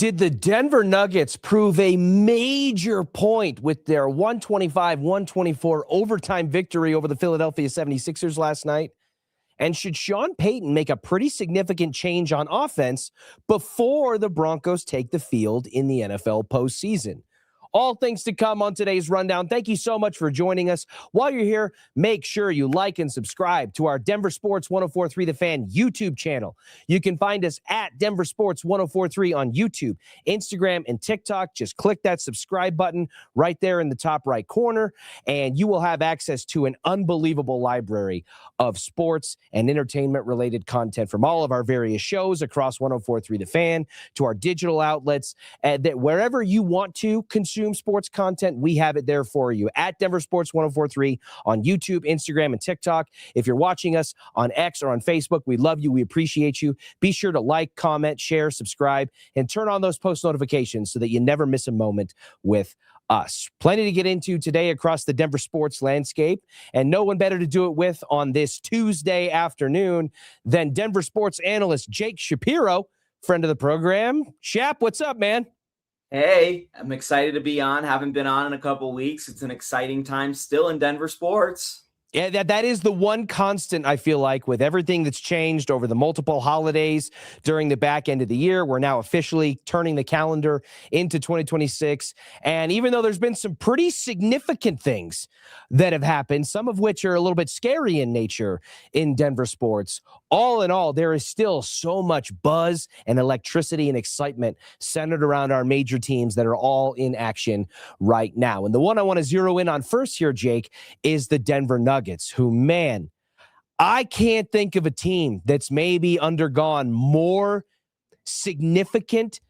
Did the Denver Nuggets prove a major point with their 125-124 overtime victory over the Philadelphia 76ers last night? And should Sean Payton make a pretty significant change on offense before the Broncos take the field in the NFL postseason? All things to come on today's rundown. Thank you so much for joining us. While you're here, make sure you like and subscribe to our Denver Sports 1043 The Fan YouTube channel. You can find us at Denver Sports 1043 on YouTube, Instagram, and TikTok. Just click that subscribe button right there in the top right corner, and you will have access to an unbelievable library of sports and entertainment-related content from all of our various shows across 1043 The Fan to our digital outlets. That wherever you want to consume sports content, we have it there for you at Denver Sports 1043 on YouTube, Instagram, and TikTok. If you're watching us on X or on Facebook, we love you. We appreciate you. Be sure to like, comment, share, subscribe, and turn on those post notifications so that you never miss a moment with us. Plenty to get into today across the Denver sports landscape, and no one better to do it with on this Tuesday afternoon than Denver sports analyst Jake Shapiro, friend of the program. Shap, what's up, man? Hey, I'm excited to be on. Haven't been on in a couple weeks. It's an exciting time still in Denver sports. Yeah, that is the one constant, I feel like, with everything that's changed over the multiple holidays during the back end of the year. We're now officially turning the calendar into 2026. And even though there's been some pretty significant things that have happened, some of which are a little bit scary in nature in Denver sports, all in all, there is still so much buzz and electricity and excitement centered around our major teams that are all in action right now. And the one I want to zero in on first here, Jake, is the Denver Nuggets. Who, man, I can't think of a team that's maybe undergone more significant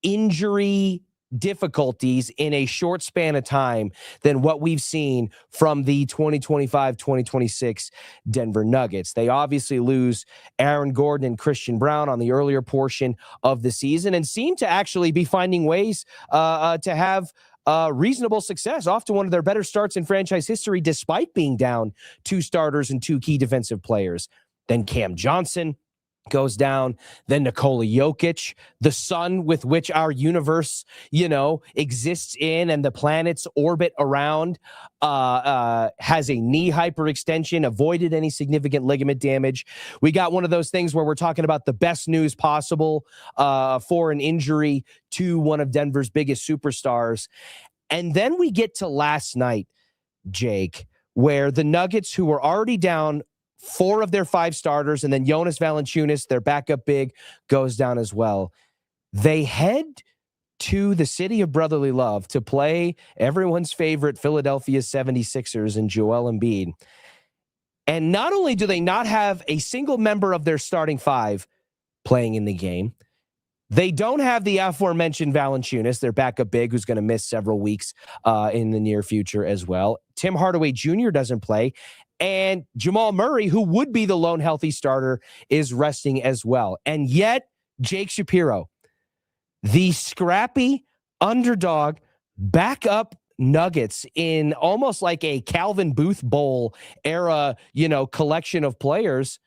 injury difficulties in a short span of time than what we've seen from the 2025-2026 Denver Nuggets. They obviously lose Aaron Gordon and Christian Brown on the earlier portion of the season and seem to actually be finding ways to have reasonable success, off to one of their better starts in franchise history, despite being down two starters and two key defensive players. Then Cam Johnson goes down. Then Nikola Jokic, the sun with which our universe, exists in and the planets orbit around, has a knee hyperextension, avoided any significant ligament damage. We got one of those things where we're talking about the best news possible for an injury to one of Denver's biggest superstars. And then we get to last night, Jake, where the Nuggets, who were already down 4 of their 5 starters, and then Jonas Valanciunas, their backup big, goes down as well. They head to the city of brotherly love to play everyone's favorite Philadelphia 76ers and Joel Embiid. And not only do they not have a single member of their starting 5 playing in the game, they don't have the aforementioned Valanciunas, their backup big, who's going to miss several weeks in the near future as well. Tim Hardaway Jr. doesn't play. And Jamal Murray, who would be the lone healthy starter, is resting as well. And yet, Jake Shapiro, the scrappy underdog backup Nuggets in almost like a Calvin Booth Bowl era, collection of players,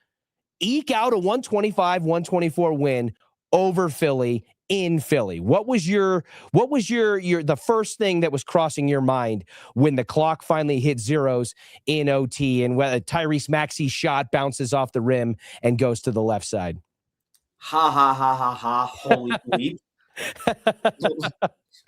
eke out a 125-124 win over Philly in Philly. What was your the first thing that was crossing your mind when the clock finally hit zeros in OT and when Tyrese Maxey's shot bounces off the rim and goes to the left side? Ha ha ha ha ha! Holy bleep!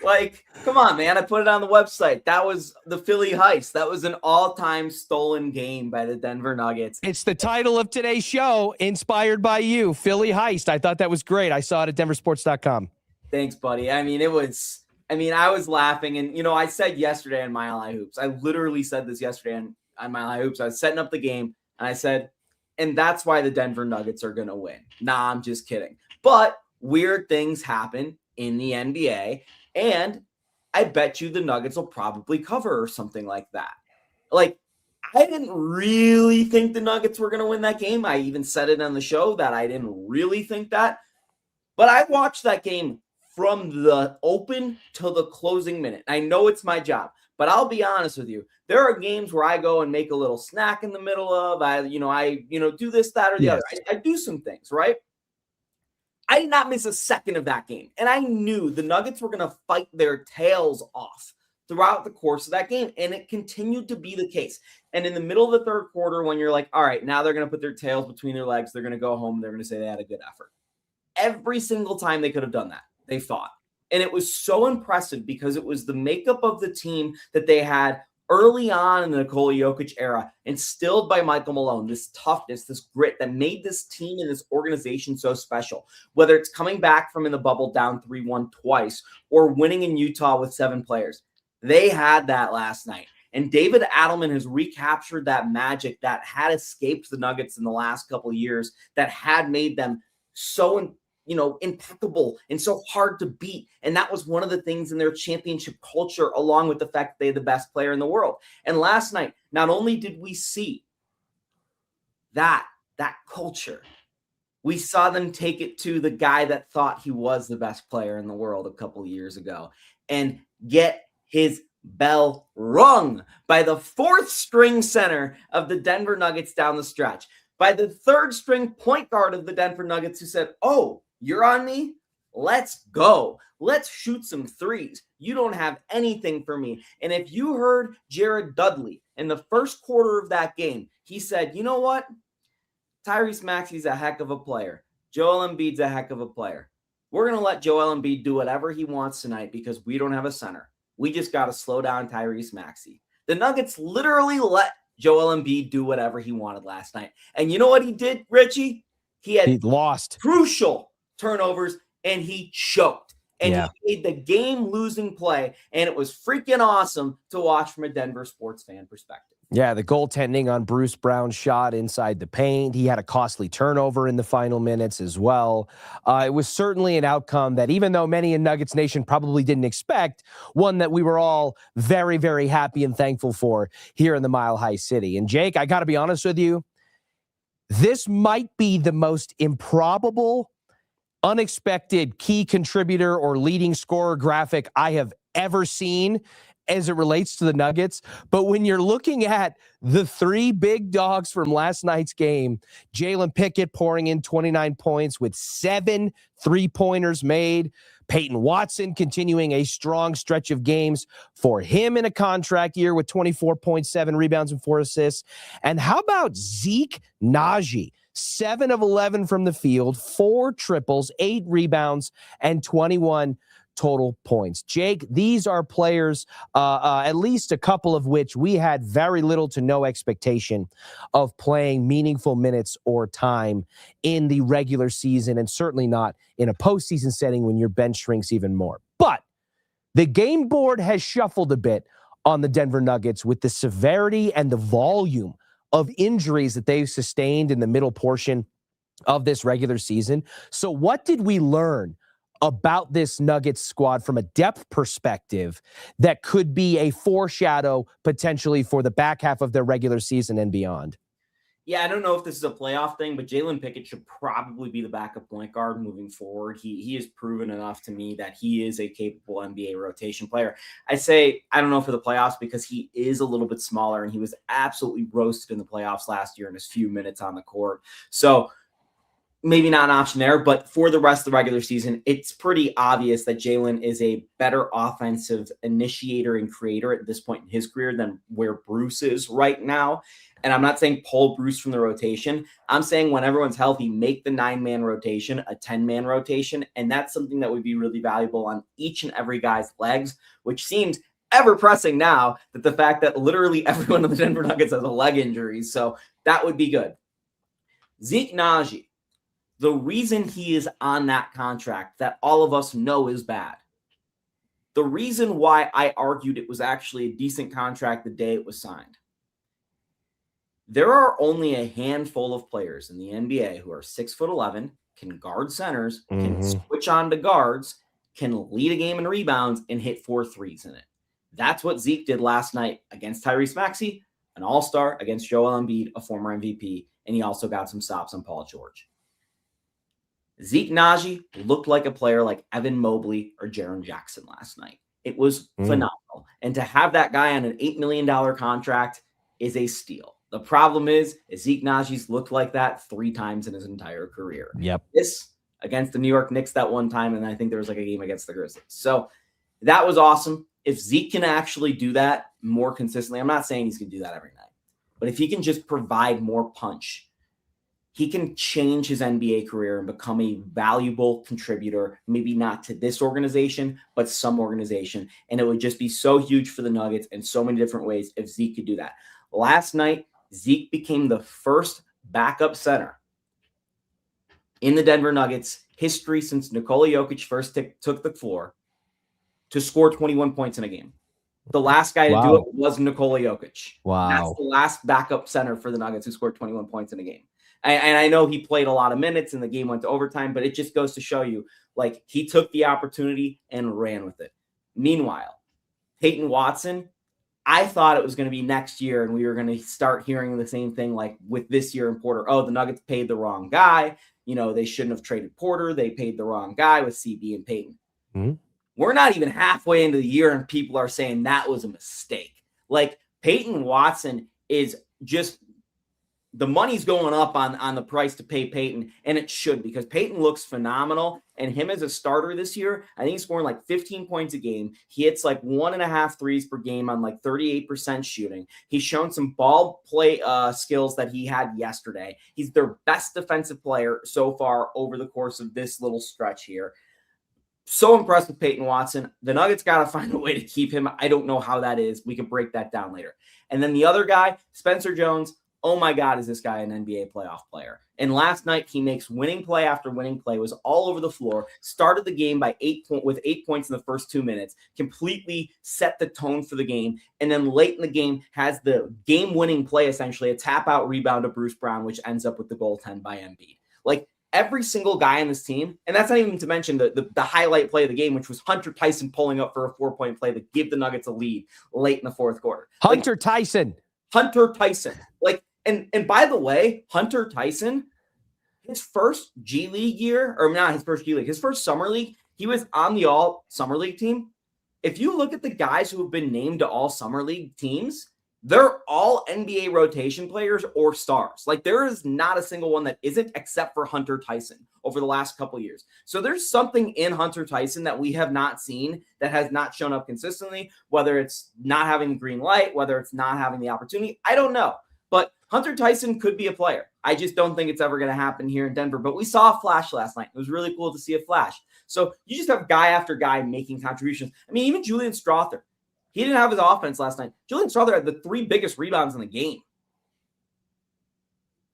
Like, come on, man! I put it on the website. That was the Philly heist. That was an all-time stolen game by the Denver Nuggets. It's the title of today's show, inspired by you, Philly heist. I thought that was great. I saw it at denversports.com. Thanks, buddy. I was laughing, and I said yesterday on Mile High Hoops. I literally said this yesterday on Mile High Hoops. I was setting up the game, and I said, and that's why the Denver Nuggets are going to win. Nah, I'm just kidding. But weird things happen in the NBA. And I bet you the Nuggets will probably cover or something like that. Like, I didn't really think the Nuggets were going to win that game. I even said it on the show that I didn't really think that. But I watched that game from the open to the closing minute. I know it's my job, but I'll be honest with you. There are games where I go and make a little snack in the middle of, I do this, that, or the other. I do some things, right? I did not miss a second of that game. And I knew the Nuggets were going to fight their tails off throughout the course of that game. And it continued to be the case. And in the middle of the third quarter, when you're like, all right, now they're going to put their tails between their legs, they're going to go home, they're going to say they had a good effort. Every single time they could have done that, they fought. And it was so impressive because it was the makeup of the team that they had early on in the Nikola Jokic era, instilled by Michael Malone, this toughness, this grit that made this team and this organization so special. Whether it's coming back from in the bubble down 3-1 twice or winning in Utah with 7 players, they had that last night. And David Adelman has recaptured that magic that had escaped the Nuggets in the last couple of years, that had made them so impeccable and so hard to beat. And that was one of the things in their championship culture, along with the fact that they had the best player in the world. And last night, not only did we see that culture, we saw them take it to the guy that thought he was the best player in the world a couple of years ago and get his bell rung by the 4th string center of the Denver Nuggets down the stretch, by the 3rd string point guard of the Denver Nuggets, who said, "Oh, you're on me? Let's go. Let's shoot some threes. You don't have anything for me." And if you heard Jared Dudley in the first quarter of that game, he said, "You know what? Tyrese Maxey's a heck of a player. Joel Embiid's a heck of a player. We're going to let Joel Embiid do whatever he wants tonight because we don't have a center. We just got to slow down Tyrese Maxey." The Nuggets literally let Joel Embiid do whatever he wanted last night. And you know what he did, Richie? He lost crucial turnovers, and he choked. And he made the game-losing play, and it was freaking awesome to watch from a Denver sports fan perspective. Yeah, the goaltending on Bruce Brown's shot inside the paint. He had a costly turnover in the final minutes as well. It was certainly an outcome that, even though many in Nuggets Nation probably didn't expect, one that we were all very, very happy and thankful for here in the Mile High City. And Jake, I got to be honest with you, this might be the most improbable, unexpected key contributor or leading scorer graphic I have ever seen as it relates to the Nuggets. But when you're looking at the 3 big dogs from last night's game, Jalen Pickett pouring in 29 points with 7 3-pointers made, Peyton Watson continuing a strong stretch of games for him in a contract year with 24.7 rebounds and 4 assists. And how about Zeke Naji? 7 of 11 from the field, 4 triples, 8 rebounds, and 21 total points. Jake, these are players, at least a couple of which we had very little to no expectation of playing meaningful minutes or time in the regular season, and certainly not in a postseason setting when your bench shrinks even more. But the game board has shuffled a bit on the Denver Nuggets with the severity and the volume of injuries that they've sustained in the middle portion of this regular season. So what did we learn about this Nuggets squad from a depth perspective that could be a foreshadow potentially for the back half of their regular season and beyond? Yeah, I don't know if this is a playoff thing, but Jalen Pickett should probably be the backup point guard moving forward. He has proven enough to me that he is a capable NBA rotation player. I say, I don't know for the playoffs because he is a little bit smaller and he was absolutely roasted in the playoffs last year in his few minutes on the court. So maybe not an option there, but for the rest of the regular season, it's pretty obvious that Jalen is a better offensive initiator and creator at this point in his career than where Bruce is right now. And I'm not saying pull Bruce from the rotation. I'm saying when everyone's healthy, make the 9-man rotation a 10-man rotation. And that's something that would be really valuable on each and every guy's legs, which seems ever pressing now that the fact that literally everyone in the Denver Nuggets has a leg injury. So that would be good. Zeke Naji, the reason he is on that contract that all of us know is bad, the reason why I argued it was actually a decent contract the day it was signed, there are only a handful of players in the NBA who are 6'11", can guard centers, can switch on to guards, can lead a game in rebounds, and hit 4 threes in it. That's what Zeke did last night against Tyrese Maxey, an all-star, against Joel Embiid, a former MVP, and he also got some stops on Paul George. Zeke Naji looked like a player like Evan Mobley or Jaren Jackson last night. It was phenomenal. And to have that guy on an $8 million contract is a steal. The problem is Zeke Naji's looked like that 3 times in his entire career. Yep. This against the New York Knicks that one time, and I think there was like a game against the Grizzlies. So that was awesome. If Zeke can actually do that more consistently, I'm not saying he's going to do that every night, but if he can just provide more punch, he can change his NBA career and become a valuable contributor, maybe not to this organization, but some organization. And it would just be so huge for the Nuggets in so many different ways if Zeke could do that. Last night, Zeke became the first backup center in the Denver Nuggets history since Nikola Jokic first took the floor to score 21 points in a game. The last guy to do it was Nikola Jokic. Wow. That's the last backup center for the Nuggets who scored 21 points in a game. And I know he played a lot of minutes and the game went to overtime, but it just goes to show you, like, he took the opportunity and ran with it. Meanwhile, Peyton Watson, I thought it was going to be next year and we were going to start hearing the same thing like with this year in Porter. Oh, the Nuggets paid the wrong guy. You know, they shouldn't have traded Porter. They paid the wrong guy with CB and Peyton. Mm-hmm. We're not even halfway into the year and people are saying that was a mistake. Like, Peyton Watson is just, the money's going up on the price to pay Peyton, and it should, because Peyton looks phenomenal. And him as a starter this year, I think he's scoring like 15 points a game. He hits like 1.5 threes per game on like 38% shooting. He's shown some ball play skills that he had yesterday. He's their best defensive player so far over the course of this little stretch here. So impressed with Peyton Watson. The Nuggets got to find a way to keep him. I don't know how that is. We can break that down later. And then the other guy, Spencer Jones. Oh my God, is this guy an NBA playoff player? And last night, he makes winning play after winning play, was all over the floor, started the game with 8 points in the first 2 minutes, completely set the tone for the game. And then late in the game, has the game-winning play, essentially, a tap-out rebound to Bruce Brown, which ends up with the goaltend by Embiid. Like, every single guy on this team, and that's not even to mention the highlight play of the game, which was Hunter Tyson pulling up for a 4-point play to give the Nuggets a lead late in the fourth quarter. Hunter Tyson. Like, and by the way, Hunter Tyson, his first G League year, or not his first G League, his first Summer League, he was on the All Summer League team. If you look at the guys who have been named to All Summer League teams, they're all NBA rotation players or stars. Like, there is not a single one that isn't, except for Hunter Tyson over the last couple of years. So there's something in Hunter Tyson that we have not seen, that has not shown up consistently, whether it's not having the green light, whether it's not having the opportunity. I don't know. But Hunter Tyson could be a player. I just don't think it's ever going to happen here in Denver. But we saw a flash last night. It was really cool to see a flash. So you just have guy after guy making contributions. I mean, even Julian Strother. He didn't have his offense last night. Julian Strother had the 3 biggest rebounds in the game.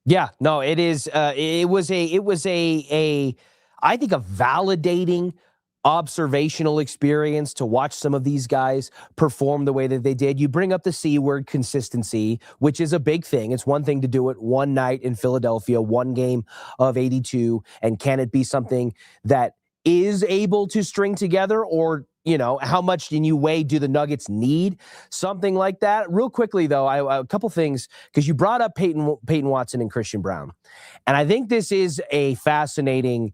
Yeah, no, it is. It was a I think a validating observational experience to watch some of these guys perform the way that they did. You bring up the C word, consistency, which is a big thing. It's one thing to do it one night in Philadelphia, one game of 82, and can it be something that is able to string together, or, you know, how much in you weigh do the Nuggets need something like that? Real quickly, though, a couple things, because you brought up Peyton Watson and Christian Brown, and I think this is a fascinating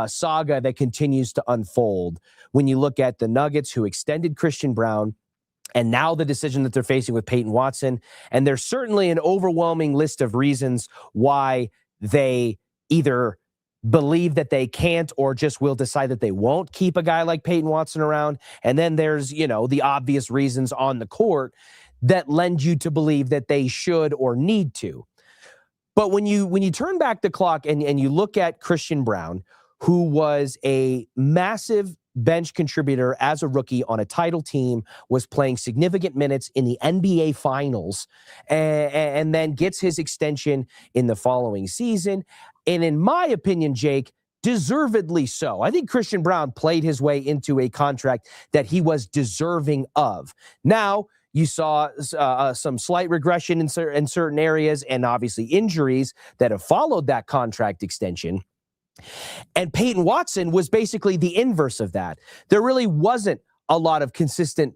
saga that continues to unfold when you look at the Nuggets, who extended Christian Brown, and now the decision that they're facing with Peyton Watson. And there's certainly an overwhelming list of reasons why they either believe that they can't or just will decide that they won't keep a guy like Peyton Watson around. And then there's, you know, the obvious reasons on the court that lend you to believe that they should or need to. But when you turn back the clock and you look at Christian Brown, who was a massive bench contributor as a rookie on a title team, was playing significant minutes in the NBA Finals, and then gets his extension in the following season. And in my opinion, Jake, deservedly so. I think Christian Brown played his way into a contract that he was deserving of. Now, you saw some slight regression in certain areas, and obviously injuries that have followed that contract extension. And Peyton Watson was basically the inverse of that. There really wasn't a lot of consistent,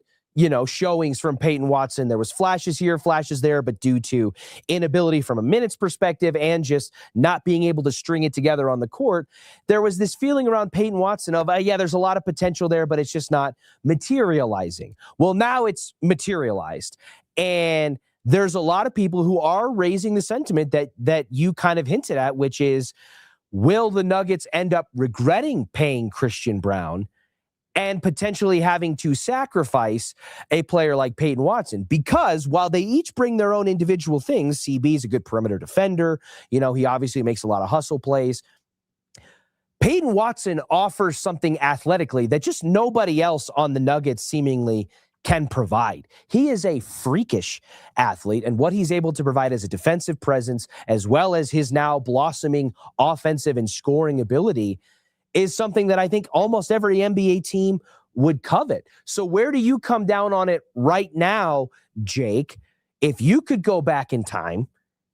showings from Peyton Watson. There was flashes here, flashes there, but due to inability from a minutes perspective and just not being able to string it together on the court, there was this feeling around Peyton Watson of, there's a lot of potential there, but it's just not materializing. Well, now it's materialized. And there's a lot of people who are raising the sentiment that you kind of hinted at, which is, will the Nuggets end up regretting paying Christian Brown and potentially having to sacrifice a player like Peyton Watson? Because while they each bring their own individual things, CB is a good perimeter defender. He obviously makes a lot of hustle plays. Peyton Watson offers something athletically that just nobody else on the Nuggets seemingly can provide. He is a freakish athlete, and what he's able to provide as a defensive presence, as well as his now blossoming offensive and scoring ability, is something that I think almost every NBA team would covet. So where do you come down on it right now, Jake? If you could go back in time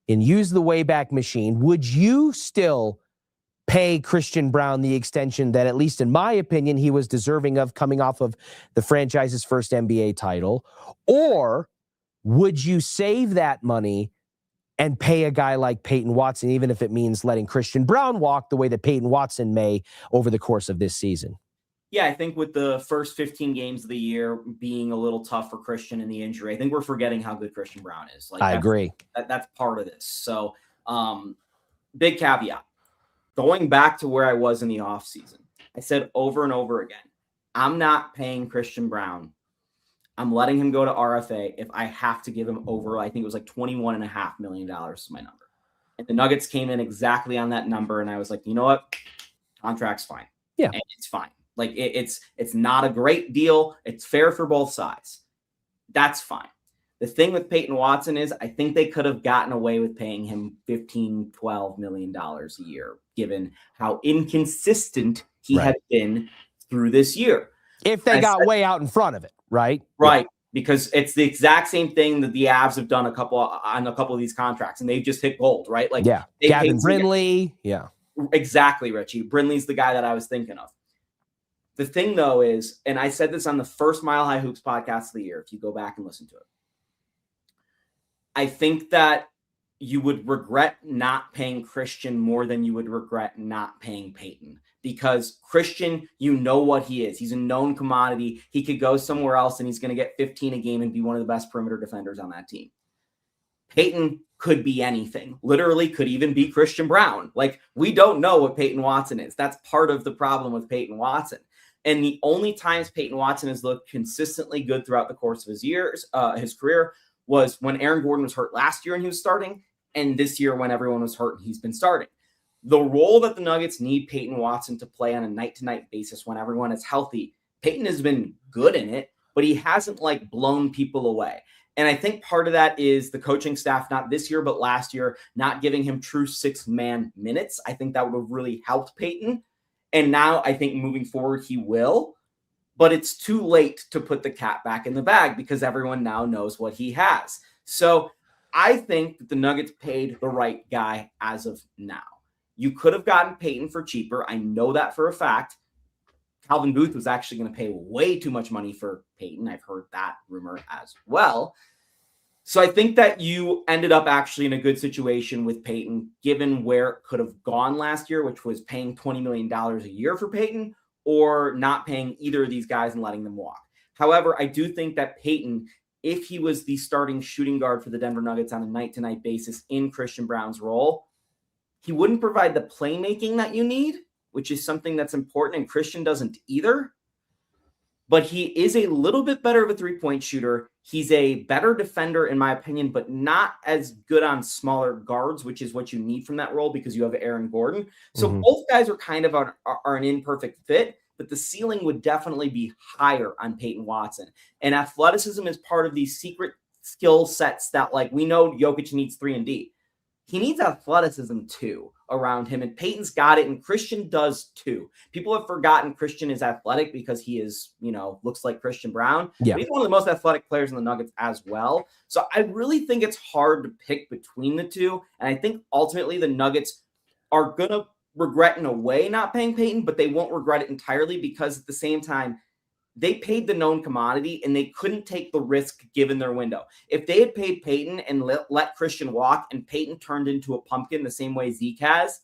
and use the Wayback Machine, would you still pay Christian Brown the extension that, at least in my opinion, he was deserving of coming off of the franchise's first NBA title? Or would you save that money and pay a guy like Peyton Watson, even if it means letting Christian Brown walk the way that Peyton Watson may over the course of this season? Yeah, I think with the first 15 games of the year being a little tough for Christian and the injury, I think we're forgetting how good Christian Brown is. I agree. That's part of this. So big caveat. Going back to where I was in the offseason, I said over and over again, I'm not paying Christian Brown. I'm letting him go to RFA if I have to give him over, I think it was like $21.5 million is my number. And the Nuggets came in exactly on that number. And I was like, you know what? Contract's fine. Yeah. And it's fine. Like it's not a great deal. It's fair for both sides. That's fine. The thing with Peyton Watson is I think they could have gotten away with paying him $15, $12 million a year, given how inconsistent he had been through this year. If they got way out in front of it, right? Right. Yeah. Because it's the exact same thing that the Avs have done on a couple of these contracts, and they've just hit gold, right? Like, yeah, Gavin Brindley. Yeah, exactly, Richie. Brindley's the guy that I was thinking of. The thing, though, is, and I said this on the first Mile High Hoops podcast of the year, if you go back and listen to it, I think that you would regret not paying Christian more than you would regret not paying Peyton. Because Christian, you know what he is. He's a known commodity. He could go somewhere else and he's going to get 15 a game and be one of the best perimeter defenders on that team. Peyton could be anything. Literally could even be Christian Brown. Like, we don't know what Peyton Watson is. That's part of the problem with Peyton Watson. And the only times Peyton Watson has looked consistently good throughout the course of his career, was when Aaron Gordon was hurt last year and he was starting, and this year when everyone was hurt and he's been starting. The role that the Nuggets need Peyton Watson to play on a night-to-night basis when everyone is healthy, Peyton has been good in it, but he hasn't blown people away. And I think part of that is the coaching staff, not this year, but last year, not giving him true six-man minutes. I think that would have really helped Peyton. And now I think moving forward, he will. But it's too late to put the cat back in the bag because everyone now knows what he has. So I think that the Nuggets paid the right guy as of now. You could have gotten Peyton for cheaper. I know that for a fact. Calvin Booth was actually going to pay way too much money for Peyton. I've heard that rumor as well. So I think that you ended up actually in a good situation with Peyton, given where it could have gone last year, which was paying $20 million a year for Peyton, or not paying either of these guys and letting them walk. However, I do think that Peyton, if he was the starting shooting guard for the Denver Nuggets on a night-to-night basis in Christian Brown's role, he wouldn't provide the playmaking that you need, which is something that's important, and Christian doesn't either. But he is a little bit better of a three-point shooter. He's a better defender, in my opinion, but not as good on smaller guards, which is what you need from that role because you have Aaron Gordon. So both guys are kind of an imperfect fit, but the ceiling would definitely be higher on Peyton Watson. And athleticism is part of these secret skill sets that, we know Jokic needs 3-and-D. He needs athleticism too around him, and Peyton's got it, and Christian does too. People have forgotten Christian is athletic because he is, looks like Christian Brown. Yeah. But he's one of the most athletic players in the Nuggets as well. So I really think it's hard to pick between the two, and I think ultimately the Nuggets are going to regret in a way not paying Peyton, but they won't regret it entirely because at the same time, they paid the known commodity and they couldn't take the risk given their window. If they had paid Peyton and let Christian walk and Peyton turned into a pumpkin the same way Zeke has,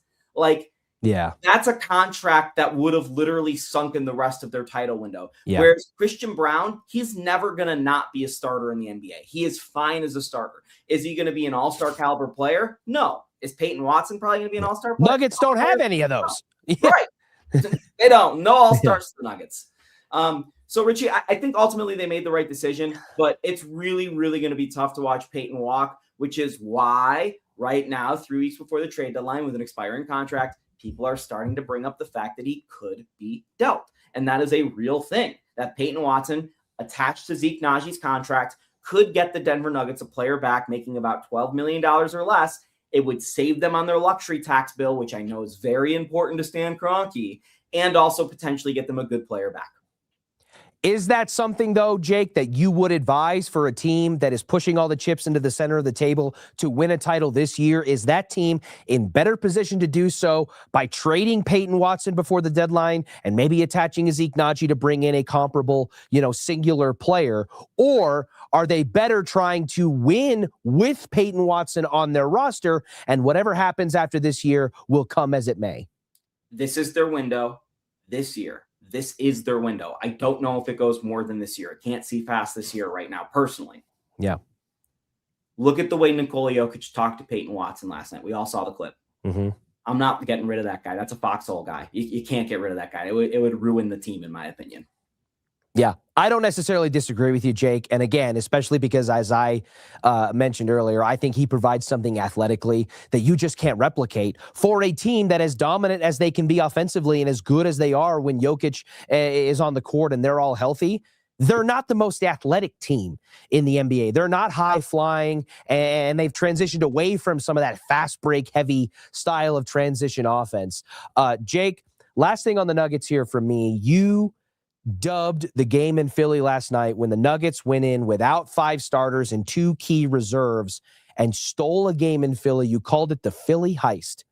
Yeah. That's a contract that would have literally sunken the rest of their title window. Yeah. Whereas Christian Braun, he's never going to not be a starter in the NBA. He is fine as a starter. Is he going to be an all-star caliber player? No. Is Peyton Watson probably going to be an all-star player? Nuggets don't have any of those. No. Right. They don't. No all-stars for the Nuggets. So, Richie, I think ultimately they made the right decision, but it's really, really going to be tough to watch Peyton walk, which is why right now, 3 weeks before the trade deadline with an expiring contract, people are starting to bring up the fact that he could be dealt. And that is a real thing, that Peyton Watson, attached to Zeke Najee's contract, could get the Denver Nuggets a player back making about $12 million or less. It would save them on their luxury tax bill, which I know is very important to Stan Kroenke, and also potentially get them a good player back. Is that something, though, Jake, that you would advise for a team that is pushing all the chips into the center of the table to win a title this year? Is that team in better position to do so by trading Peyton Watson before the deadline and maybe attaching a Zeke Naji to bring in a comparable, singular player? Or are they better trying to win with Peyton Watson on their roster, and whatever happens after this year will come as it may? This is their window this year. This is their window. I don't know if it goes more than this year. I can't see past this year right now, personally. Yeah. Look at the way Nikola Jokic talked to Peyton Watson last night. We all saw the clip. Mm-hmm. I'm not getting rid of that guy. That's a foxhole guy. You can't get rid of that guy. It would ruin the team, in my opinion. Yeah, I don't necessarily disagree with you, Jake. And again, especially because, as I mentioned earlier, I think he provides something athletically that you just can't replicate for a team that as dominant as they can be offensively and as good as they are when Jokic is on the court and they're all healthy. They're not the most athletic team in the NBA. They're not high flying, and they've transitioned away from some of that fast break heavy style of transition offense. Jake, last thing on the Nuggets here from me, you dubbed the game in Philly last night when the Nuggets went in without 5 starters and 2 key reserves and stole a game in Philly. You called it the Philly heist.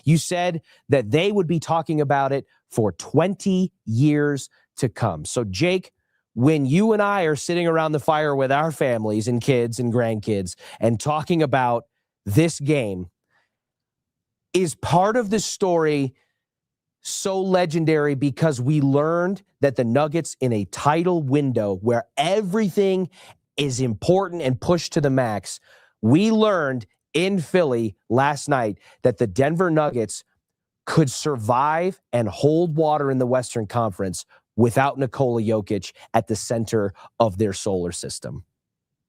You said that they would be talking about it for 20 years to come. So, Jake, when you and I are sitting around the fire with our families and kids and grandkids and talking about this game, is part of the story so legendary because we learned that the Nuggets, in a title window where everything is important and pushed to the max, we learned in Philly last night that the Denver Nuggets could survive and hold water in the Western Conference without Nikola Jokic at the center of their solar system.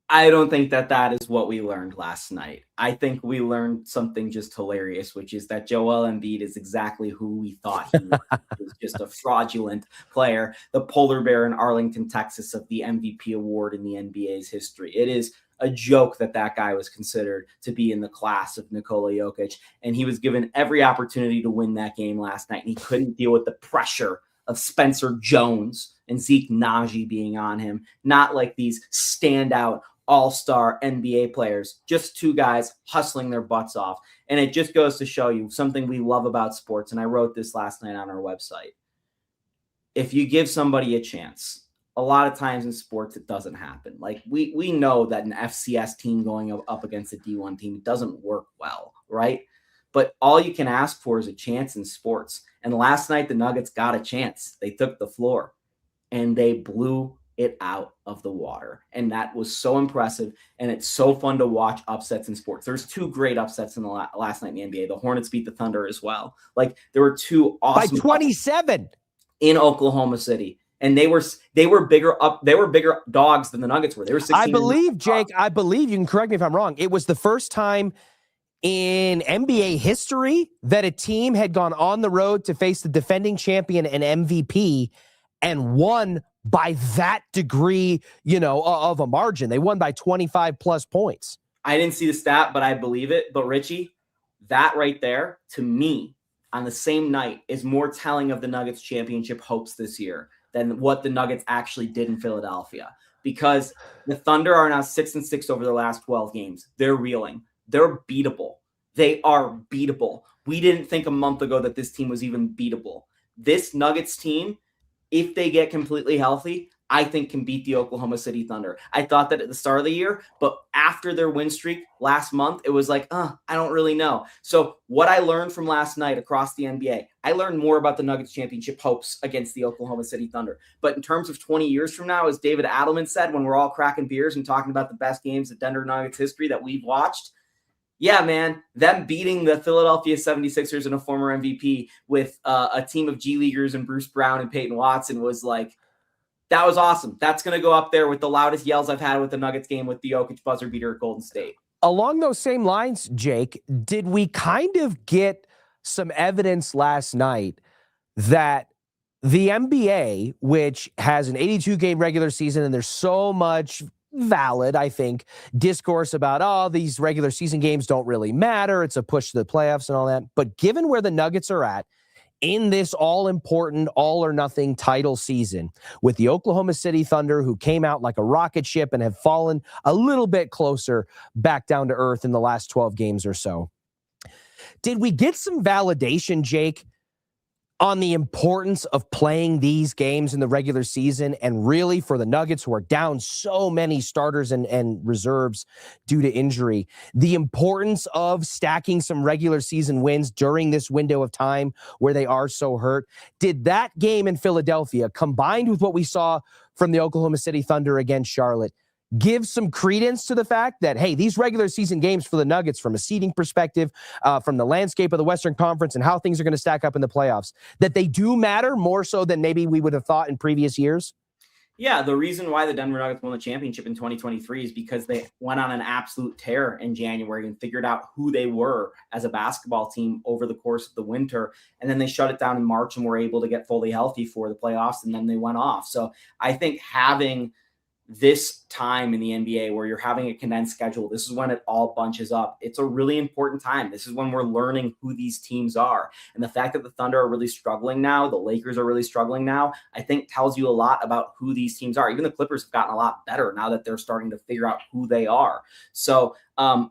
I don't think that is what we learned last night. I think we learned something just hilarious, which is that Joel Embiid is exactly who we thought he was. He was just a fraudulent player, the polar bear in Arlington, Texas of the MVP award in the NBA's history. It is a joke that guy was considered to be in the class of Nikola Jokic, and he was given every opportunity to win that game last night, and he couldn't deal with the pressure of Spencer Jones and Zeke Naji being on him, not like these standout all-star NBA players, just 2 guys hustling their butts off. And it just goes to show you something we love about sports. And I wrote this last night on our website. If you give somebody a chance, a lot of times in sports, it doesn't happen. Like we know that an FCS team going up against a D1 team, it doesn't work well, right? But all you can ask for is a chance in sports. And last night, the Nuggets got a chance. They took the floor and they blew it out of the water. And that was so impressive. And it's so fun to watch upsets in sports. There's 2 great upsets in the last night in the NBA. The Hornets beat the Thunder as well. Like there were 2 awesome by 27 in Oklahoma City. And they were bigger dogs than the Nuggets were. They were 16. I believe, Jake, you can correct me if I'm wrong. It was the first time in NBA history that a team had gone on the road to face the defending champion and MVP and won by that degree, of a margin. They won by 25 plus points. I didn't see the stat, but I believe it. But Richie, that right there, to me, on the same night, is more telling of the Nuggets championship hopes this year than what the Nuggets actually did in Philadelphia. Because the Thunder are now 6-6 over the last 12 games. They're reeling. They're beatable. They are beatable. We didn't think a month ago that this team was even beatable. This Nuggets team, if they get completely healthy, I think can beat the Oklahoma City Thunder. I thought that at the start of the year, but after their win streak last month, it was like, I don't really know. So what I learned from last night across the NBA, I learned more about the Nuggets championship hopes against the Oklahoma City Thunder. But in terms of 20 years from now, as David Adelman said, when we're all cracking beers and talking about the best games of Denver Nuggets history that we've watched, yeah, man, them beating the Philadelphia 76ers and a former MVP with a team of G Leaguers and Bruce Brown and Peyton Watson was like, that was awesome. That's going to go up there with the loudest yells I've had with the Nuggets game with the Jokic buzzer beater at Golden State. Along those same lines, Jake, did we kind of get some evidence last night that the NBA, which has an 82-game regular season, and there's so much valid, I think, discourse about, these regular season games don't really matter. It's a push to the playoffs and all that. But given where the Nuggets are at in this all-important, all-or-nothing title season with the Oklahoma City Thunder, who came out like a rocket ship and have fallen a little bit closer back down to earth in the last 12 games or so, did we get some validation, Jake, on the importance of playing these games in the regular season, and really for the Nuggets, who are down so many starters and reserves due to injury, the importance of stacking some regular season wins during this window of time where they are so hurt? Did that game in Philadelphia, combined with what we saw from the Oklahoma City Thunder against Charlotte, give some credence to the fact that, hey, these regular season games for the Nuggets, from a seeding perspective, from the landscape of the Western Conference and how things are going to stack up in the playoffs, that they do matter more so than maybe we would have thought in previous years? Yeah, the reason why the Denver Nuggets won the championship in 2023 is because they went on an absolute tear in January and figured out who they were as a basketball team over the course of the winter. And then they shut it down in March and were able to get fully healthy for the playoffs, and then they went off. So I think having this time in the NBA where you're having a condensed schedule, this is when it all bunches up. It's a really important time. This is when we're learning who these teams are. And the fact that the Thunder are really struggling now, the Lakers are really struggling now, I think tells you a lot about who these teams are. Even the Clippers have gotten a lot better now that they're starting to figure out who they are. So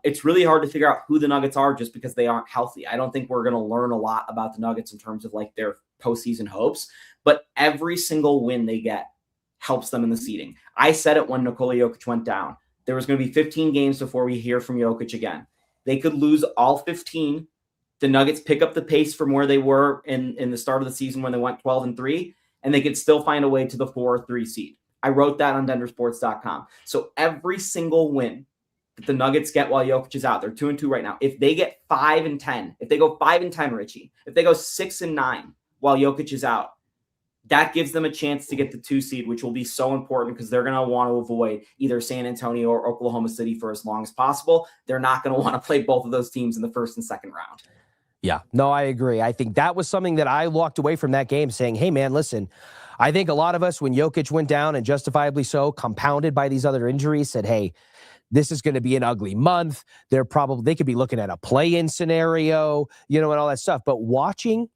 it's really hard to figure out who the Nuggets are just because they aren't healthy. I don't think we're going to learn a lot about the Nuggets in terms of like their postseason hopes, but every single win they get helps them in the seeding. I said it when Nikola Jokic went down. There was going to be 15 games before we hear from Jokic again. They could lose all 15. The Nuggets pick up the pace from where they were in the start of the season when they went 12-3, and they could still find a way to the 4 or 3 seed. I wrote that on denversports.com. So every single win that the Nuggets get while Jokic is out, they're 2-2 right now. If they get 5-10, if they go 5-10, Richie, if they go 6-9 while Jokic is out, that gives them a chance to get the 2 seed, which will be so important because they're going to want to avoid either San Antonio or Oklahoma City for as long as possible. They're not going to want to play both of those teams in the first and second round. Yeah, no, I agree. I think that was something that I walked away from that game saying, hey, man, listen, I think a lot of us, when Jokic went down, and justifiably so, compounded by these other injuries, said, hey, this is going to be an ugly month. They could be looking at a play-in scenario, and all that stuff. But watching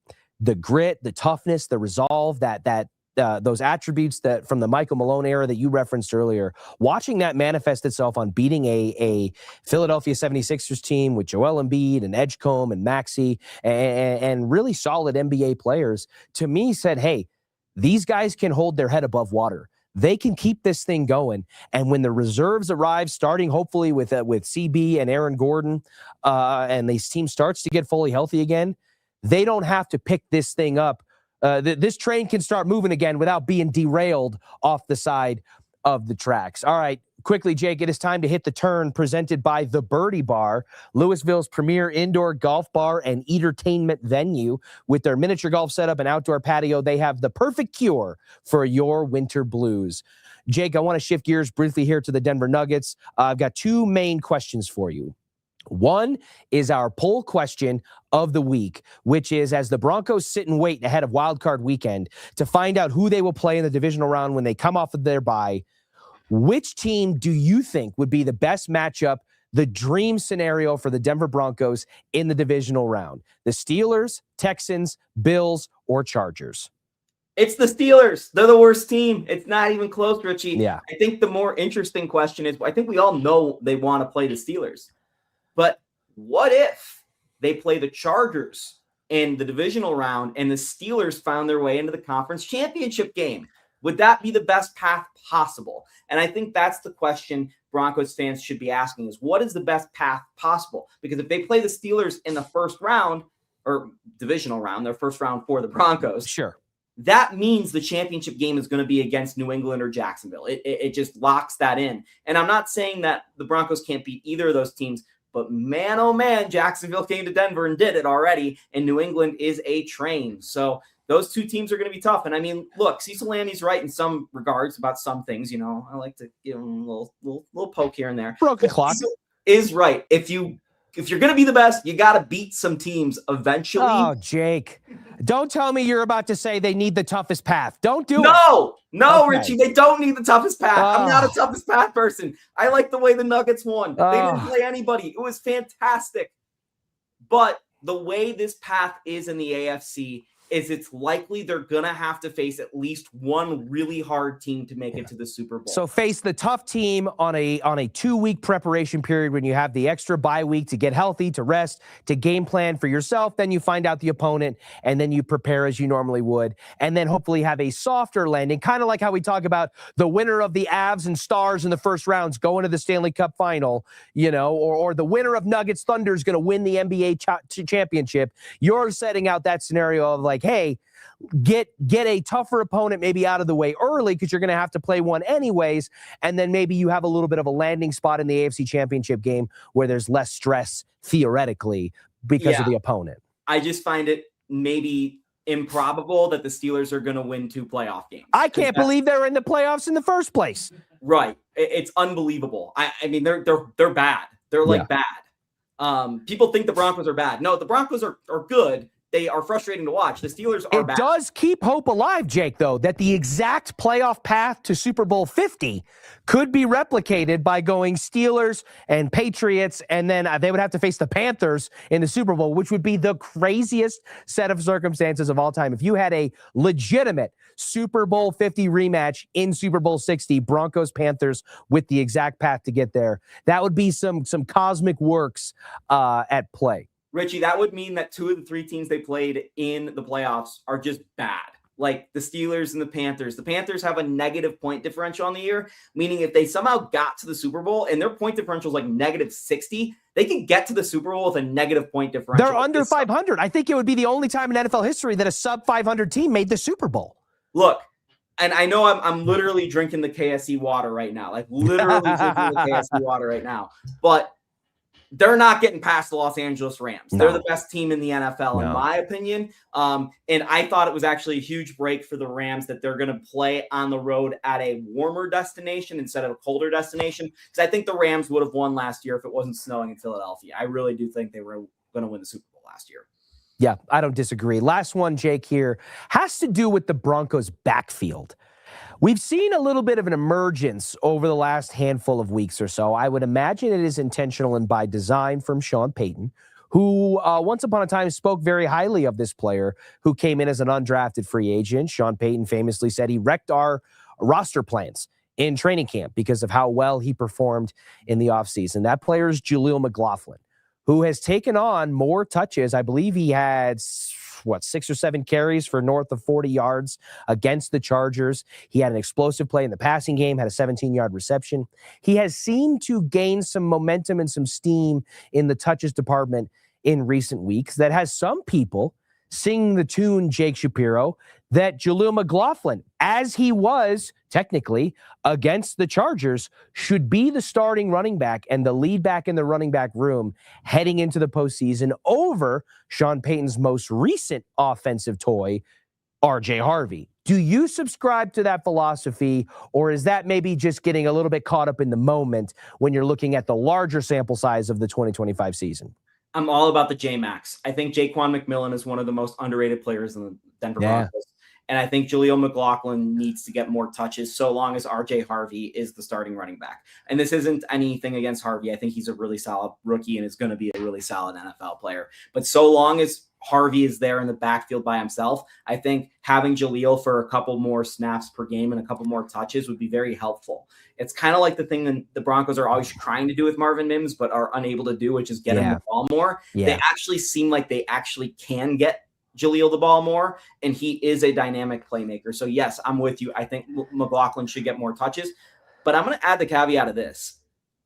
the grit, the toughness, the resolve, those attributes that from the Michael Malone era that you referenced earlier, watching that manifest itself on beating a Philadelphia 76ers team with Joel Embiid and Edgecombe and Maxey and really solid NBA players, to me said, hey, these guys can hold their head above water. They can keep this thing going. And when the reserves arrive, starting hopefully with CB and Aaron Gordon, and this team starts to get fully healthy again, they don't have to pick this thing up. This train can start moving again without being derailed off the side of the tracks. All right, quickly, Jake, it is time to hit the turn, presented by the Birdie Bar, Louisville's premier indoor golf bar and entertainment venue. With their miniature golf setup and outdoor patio, they have the perfect cure for your winter blues. Jake, I want to shift gears briefly here to the Denver Nuggets. I've got 2 main questions for you. One is our poll question of the week, which is, as the Broncos sit and wait ahead of Wild Card Weekend to find out who they will play in the divisional round when they come off of their bye, which team do you think would be the best matchup, the dream scenario for the Denver Broncos in the divisional round? The Steelers, Texans, Bills, or Chargers? It's the Steelers. They're the worst team. It's not even close, Richie. Yeah. I think the more interesting question is, I think we all know they want to play the Steelers. But what if they play the Chargers in the divisional round and the Steelers found their way into the conference championship game? Would that be the best path possible? And I think that's the question Broncos fans should be asking is, what is the best path possible? Because if they play the Steelers in the first round or divisional round, their first round for the Broncos, sure, that means the championship game is going to be against New England or Jacksonville. It just locks that in. And I'm not saying that the Broncos can't beat either of those teams, but man, oh man, Jacksonville came to Denver and did it already, and New England is a train. So those two teams are going to be tough. And I mean, look, Cecil Lammey's right in some regards about some things. You know, I like to give him a little poke here and there. Broken clock. Cecil is right. If you're going to be the best, you got to beat some teams eventually. Oh, Jake, don't tell me you're about to say they need the toughest path. Don't do it. No, Okay. Richie, they don't need the toughest path. I'm not a Oh. toughest path person. I like the way the Nuggets won. They didn't Oh. play anybody. It was fantastic. But the way this path is in the AFC is it's likely they're going to have to face at least one really hard team to make it to the Super Bowl. So face the tough team on a 2-week preparation period when you have the extra bye week to get healthy, to rest, to game plan for yourself. Then you find out the opponent, and then you prepare as you normally would, and then hopefully have a softer landing, kind of like how we talk about the winner of the Avs and Stars in the first rounds going to the Stanley Cup final, you know, or the winner of Nuggets Thunder is going to win the NBA championship. You're setting out that scenario of like, hey, get a tougher opponent maybe out of the way early because you're going to have to play one anyways, and then maybe you have a little bit of a landing spot in the AFC Championship game where there's less stress theoretically because of the opponent. I just find it maybe improbable that the Steelers are going to win 2 playoff games. I can't believe they're in the playoffs in the first place. Right. It's unbelievable. I mean, they're bad. They're like bad. People think the Broncos are bad. No, the Broncos are good. They are frustrating to watch. The Steelers are bad. It does keep hope alive, Jake, though, that the exact playoff path to Super Bowl 50 could be replicated by going Steelers and Patriots, and then they would have to face the Panthers in the Super Bowl, which would be the craziest set of circumstances of all time. If you had a legitimate Super Bowl 50 rematch in Super Bowl 60, Broncos-Panthers with the exact path to get there, that would be some cosmic works at play. Richie, that would mean that 2 of the 3 teams they played in the playoffs are just bad. Like the Steelers and the Panthers. The Panthers have a negative point differential on the year, meaning if they somehow got to the Super Bowl and their point differential is like negative 60, they could get to the Super Bowl with a negative point differential. They're under 500. I think it would be the only time in NFL history that a sub 500 team made the Super Bowl. Look, and I know I'm literally drinking the KSE water right now, like literally drinking the KSE water right now, but they're not getting past the Los Angeles Rams. They're the best team in the NFL, in my opinion. And I thought it was actually a huge break for the Rams that they're going to play on the road at a warmer destination instead of a colder destination. Because I think the Rams would have won last year if it wasn't snowing in Philadelphia. I really do think they were going to win the Super Bowl last year. Yeah, I don't disagree. Last one, Jake, here has to do with the Broncos' backfield. We've seen a little bit of an emergence over the last handful of weeks or so. I would imagine it is intentional and by design from Sean Payton, who once upon a time spoke very highly of this player who came in as an undrafted free agent. Sean Payton famously said he wrecked our roster plans in training camp because of how well he performed in the offseason. That player is Jaleel McLaughlin, who has taken on more touches. I believe he had 6 or 7 carries for north of 40 yards against the Chargers. He had an explosive play in the passing game, had a 17-yard reception. He has seemed to gain some momentum and some steam in the touches department in recent weeks that has some people singing the tune, Jake Shapiro, that Jaleel McLaughlin, as he was technically against the Chargers, should be the starting running back and the lead back in the running back room heading into the postseason over Sean Payton's most recent offensive toy, RJ Harvey. Do you subscribe to that philosophy, or is that maybe just getting a little bit caught up in the moment when you're looking at the larger sample size of the 2025 season? I'm all about the J-Max. I think Jaquan McMillan is one of the most underrated players in the Denver Broncos. And I think Jaleel McLaughlin needs to get more touches so long as RJ Harvey is the starting running back. And this isn't anything against Harvey. I think he's a really solid rookie and is going to be a really solid NFL player. But so long as Harvey is there in the backfield by himself, I think having Jaleel for a couple more snaps per game and a couple more touches would be very helpful. It's kind of like the thing that the Broncos are always trying to do with Marvin Mims, but are unable to do, which is get him the ball more. They actually seem like they actually can get Jaleel the ball more, and he is a dynamic playmaker. So yes, I'm with you. I think McLaughlin should get more touches, but I'm going to add the caveat of this.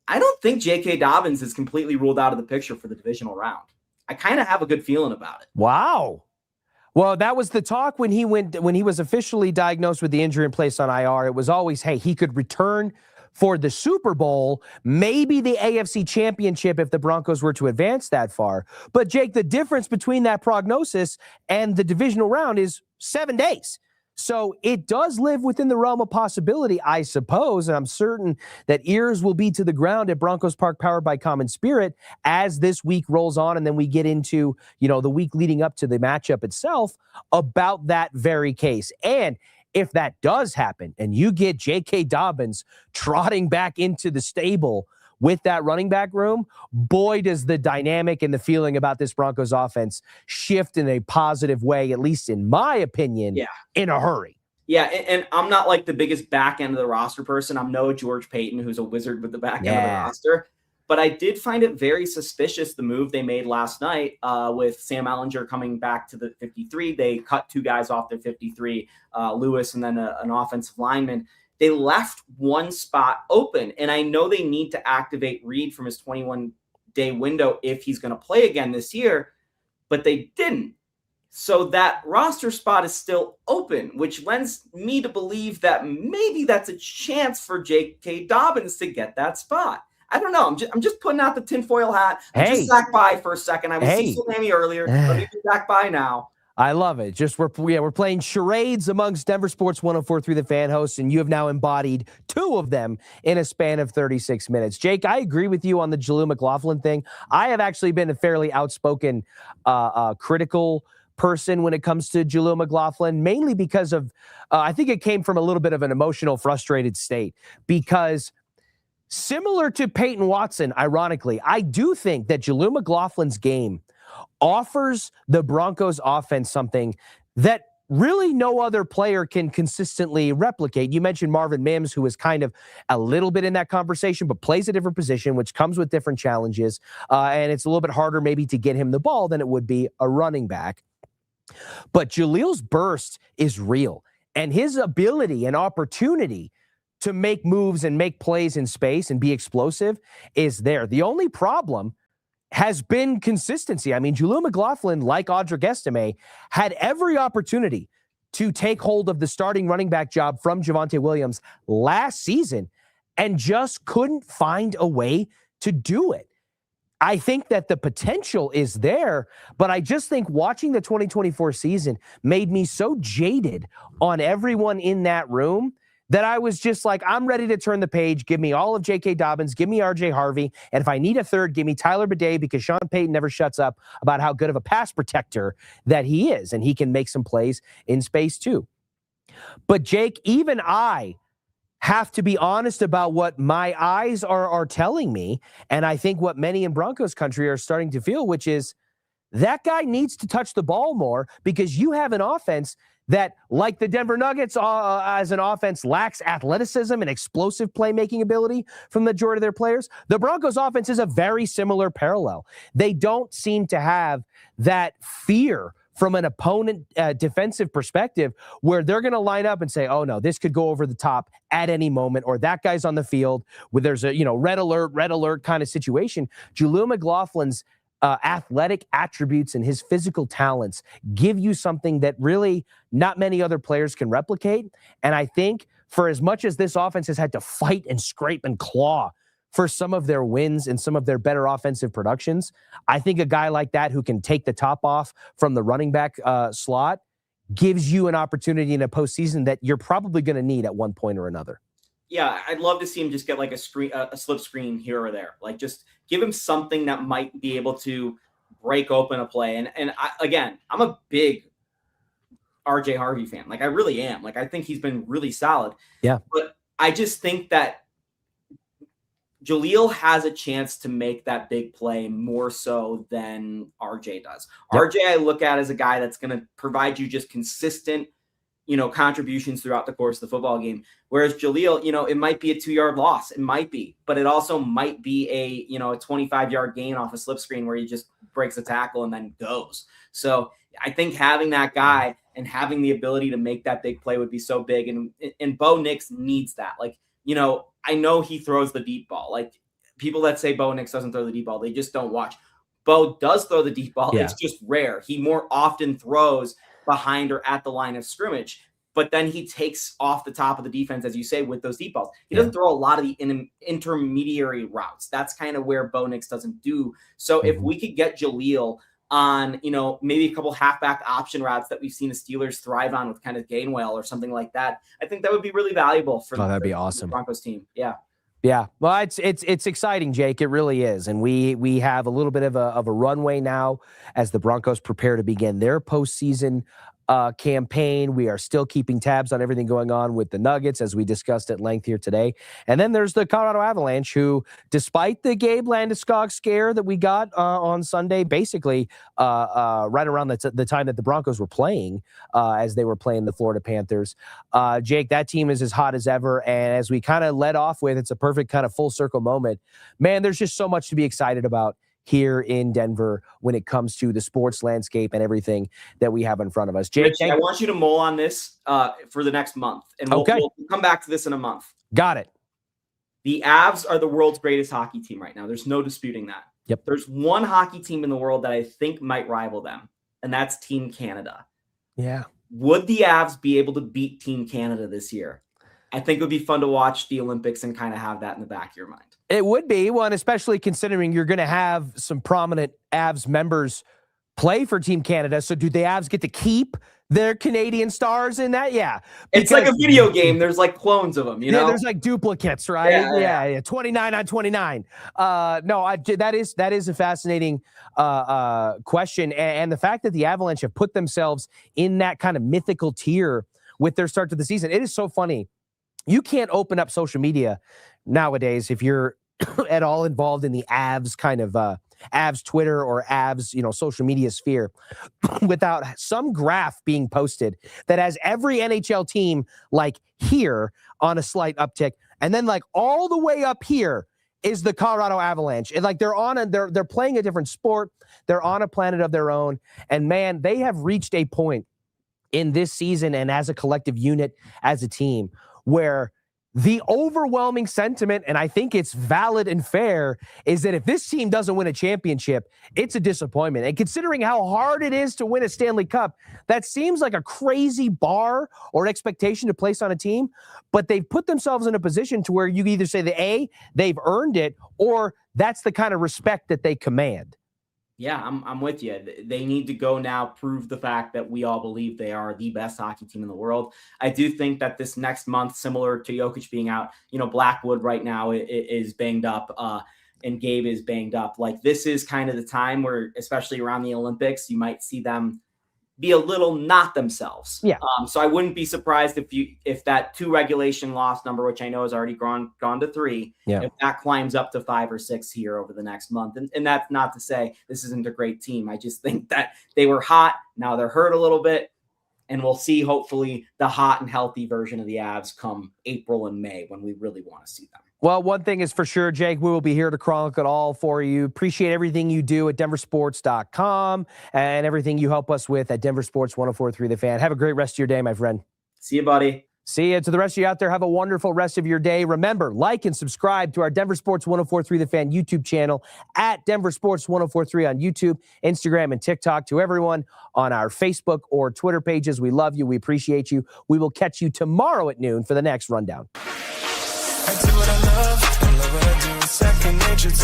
I don't think J.K. Dobbins is completely ruled out of the picture for the divisional round. I kind of have a good feeling about it. Wow. Well, that was the talk when he was officially diagnosed with the injury and placed on IR. It was always, hey, he could return for the Super Bowl, maybe the AFC Championship if the Broncos were to advance that far. But Jake, the difference between that prognosis and the divisional round is 7 days. So it does live within the realm of possibility, I suppose, and I'm certain that ears will be to the ground at Broncos Park, powered by Common Spirit, as this week rolls on, and then we get into, the week leading up to the matchup itself about that very case. And if that does happen, and you get J.K. Dobbins trotting back into the stable with that running back room, boy, does the dynamic and the feeling about this Broncos offense shift in a positive way, at least in my opinion, in a hurry. Yeah, and I'm not like the biggest back end of the roster person. I'm no George Payton, who's a wizard with the back end of the roster. But I did find it very suspicious, the move they made last night with Sam Ehlinger coming back to the 53. They cut 2 guys off their 53, Lewis and then an offensive lineman. They left one spot open, and I know they need to activate Reed from his 21-day window if he's going to play again this year, but they didn't. So that roster spot is still open, which lends me to believe that maybe that's a chance for J.K. Dobbins to get that spot. I don't know. I'm just putting out the tinfoil hat. I just Zach by for a second. I was Cecil Lammey earlier. Let me be Zach by now. I love it. Just we're playing charades amongst Denver Sports 104.3 The Fan hosts, and you have now embodied 2 of them in a span of 36 minutes. Jake, I agree with you on the Jaleel McLaughlin thing. I have actually been a fairly outspoken critical person when it comes to Jaleel McLaughlin, mainly because of I think it came from a little bit of an emotional, frustrated state, because similar to Peyton Watson, ironically, I do think that Jaleel McLaughlin's game offers the Broncos offense something that really no other player can consistently replicate. You mentioned Marvin Mims, who is kind of a little bit in that conversation, but plays a different position, which comes with different challenges. And it's a little bit harder maybe to get him the ball than it would be a running back. But Jaleel's burst is real, and his ability and opportunity to make moves and make plays in space and be explosive is there. The only problem has been consistency. I mean, Jaleel McLaughlin, like Audric Estime, had every opportunity to take hold of the starting running back job from Javonte Williams last season and just couldn't find a way to do it. I think that the potential is there, but I just think watching the 2024 season made me so jaded on everyone in that room that I was just like, I'm ready to turn the page. Give me all of J.K. Dobbins. Give me R.J. Harvey. And if I need a third, give me Tyler Bidet, because Sean Payton never shuts up about how good of a pass protector that he is. And he can make some plays in space too. But Jake, even I have to be honest about what my eyes are telling me. And I think what many in Broncos country are starting to feel, which is that guy needs to touch the ball more, because you have an offense that, like the Denver Nuggets as an offense, lacks athleticism and explosive playmaking ability from the majority of their players. The Broncos offense is a very similar parallel. They don't seem to have that fear from an opponent defensive perspective where they're going to line up and say, oh no, this could go over the top at any moment, or that guy's on the field where there's a, red alert kind of situation. Jaleel McLaughlin's athletic attributes and his physical talents give you something that really not many other players can replicate. And I think for as much as this offense has had to fight and scrape and claw for some of their wins and some of their better offensive productions, I think a guy like that who can take the top off from the running back slot gives you an opportunity in a postseason that you're probably going to need at one point or another. Yeah, I'd love to see him just get like a slip screen here or there. Like, just give him something that might be able to break open a play. And I'm a big RJ Harvey fan. Like, I really am. Like, I think he's been really solid. Yeah. But I just think that Jaleel has a chance to make that big play more so than RJ does. Yep. RJ, I look at as a guy that's going to provide you just consistent contributions throughout the course of the football game. Whereas Jaleel, it might be a 2-yard loss. It might be, but it also might be a 25-yard gain off a slip screen where he just breaks a tackle and then goes. So I think having that guy and having the ability to make that big play would be so big. And Bo Nix needs that. I know he throws the deep ball. Like, people that say Bo Nix doesn't throw the deep ball, they just don't watch. Bo does throw the deep ball. Yeah. It's just rare. He more often throws behind or at the line of scrimmage, but then he takes off the top of the defense, as you say, with those deep balls. He doesn't throw a lot of the intermediary routes. That's kind of where Bo Nix doesn't do. So if we could get Jaleel on, maybe a couple halfback option routes that we've seen the Steelers thrive on with kind of Gainwell or something like that, I think that would be really valuable for that'd be awesome. The Broncos team. Yeah. Yeah, well, it's exciting, Jake. It really is, and we have a little bit of a runway now as the Broncos prepare to begin their postseason campaign. We are still keeping tabs on everything going on with the Nuggets, as we discussed at length here today. And then there's the Colorado Avalanche, who, despite the Gabe Landeskog scare that we got on Sunday, basically right around the time that the Broncos were playing, as they were playing the Florida Panthers. Jake, that team is as hot as ever. And as we kind of led off with, it's a perfect kind of full circle moment. Man, there's just so much to be excited about here in Denver when it comes to the sports landscape and everything that we have in front of us. Jake, Rich, I want you to mull on this for the next month, and we'll come back to this in a month. Got it. The Avs are the world's greatest hockey team right now. There's no disputing that. Yep. There's one hockey team in the world that I think might rival them, and that's Team Canada. Yeah. Would the Avs be able to beat Team Canada this year? I think it would be fun to watch the Olympics and kind of have that in the back of your mind. It would be, well, and especially considering you're going to have some prominent Avs members play for Team Canada. So do the Avs get to keep their Canadian stars in that? Yeah. It's like a video game. There's like clones of them, Yeah, there's like duplicates, right? Yeah. 29 on 29. That is a fascinating question. And the fact that the Avalanche have put themselves in that kind of mythical tier with their start to the season, it is so funny. You can't open up social media nowadays if you're at all involved in the Avs kind of Avs Twitter or Avs, social media sphere without some graph being posted that has every NHL team like here on a slight uptick. And then like all the way up here is the Colorado Avalanche. And like they're playing a different sport. They're on a planet of their own. And man, they have reached a point in this season and as a collective unit, as a team, where the overwhelming sentiment, and I think it's valid and fair, is that if this team doesn't win a championship, it's a disappointment. And considering how hard it is to win a Stanley Cup, that seems like a crazy bar or expectation to place on a team, but they've put themselves in a position to where you either say they've earned it, or that's the kind of respect that they command. Yeah, I'm with you. They need to go now, prove the fact that we all believe they are the best hockey team in the world. I do think that this next month, similar to Jokic being out, Blackwood right now is banged up and Gabe is banged up. Like, this is kind of the time where, especially around the Olympics, you might see them be a little not themselves. Yeah. So I wouldn't be surprised if that 2 regulation loss number, which I know has already gone to 3, if that climbs up to 5 or 6 here over the next month. And that's not to say this isn't a great team. I just think that they were hot. Now they're hurt a little bit. And we'll see, hopefully, the hot and healthy version of the Avs come April and May when we really want to see them. Well, one thing is for sure, Jake, we will be here to chronicle it all for you. Appreciate everything you do at denversports.com and everything you help us with at Denver Sports 104.3 The Fan. Have a great rest of your day, my friend. See you, buddy. See you. To the rest of you out there, have a wonderful rest of your day. Remember, like and subscribe to our Denver Sports 104.3 The Fan YouTube channel at Denver Sports 104.3 on YouTube, Instagram, and TikTok. To everyone on our Facebook or Twitter pages, we love you. We appreciate you. We will catch you tomorrow at noon for the next rundown. I do what I love what I do. Second nature to